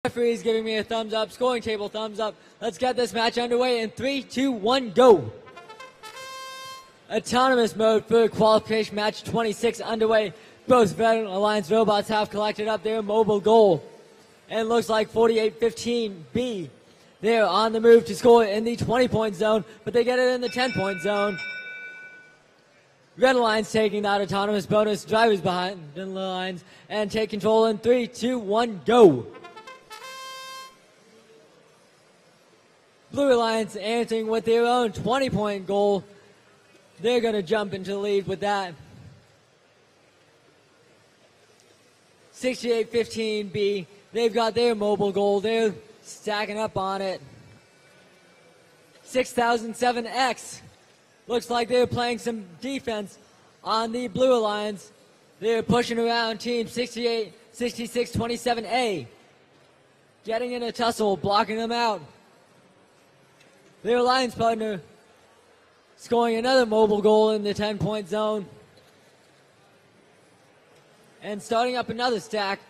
Referee's giving me a thumbs up, scoring table thumbs up. Let's get this match underway in 3, 2, 1, go. Autonomous mode for qualification match 26 underway. Both Veteran Alliance robots have collected up their mobile goal. And it looks like 48-15B. They're on the move to score in the 20-point zone, but they get it in the 10-point zone. Red Alliance taking that autonomous bonus, drivers behind the lines, and take control in 3, 2, 1, go. Blue Alliance answering with their own 20-point goal. They're going to jump into the lead with that. 68-15B. They've got their mobile goal. They're stacking up on it. 6007X. Looks like they're playing some defense on the Blue Alliance. They're pushing around team 6627A. Getting in a tussle, blocking them out. Their alliance partner scoring another mobile goal in the 10-point zone. And starting up another stack.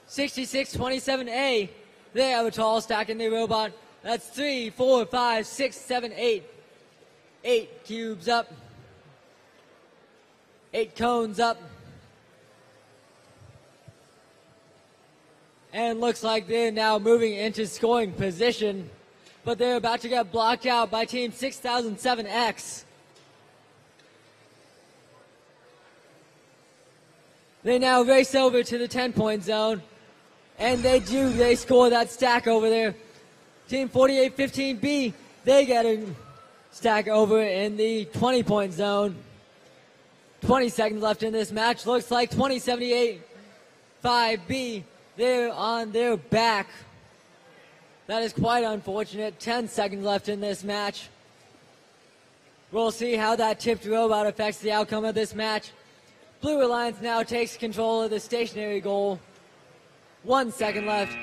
6627A. They have a tall stack in their robot. That's 3, 4, 5, 6, 7, 8. 8 cubes up. 8 cones up. And looks like they're now moving into scoring position. But they're about to get blocked out by team 6007X. They now race over to the 10-point zone. And they score that stack over there. Team 48-15B, they get a stack over in the 20-point zone. 20 seconds left in this match. Looks like 2078-5B, they're on their back. That is quite unfortunate. 10 seconds left in this match. We'll see how that tipped robot affects the outcome of this match. Blue Alliance now takes control of the stationary goal. 1 second left.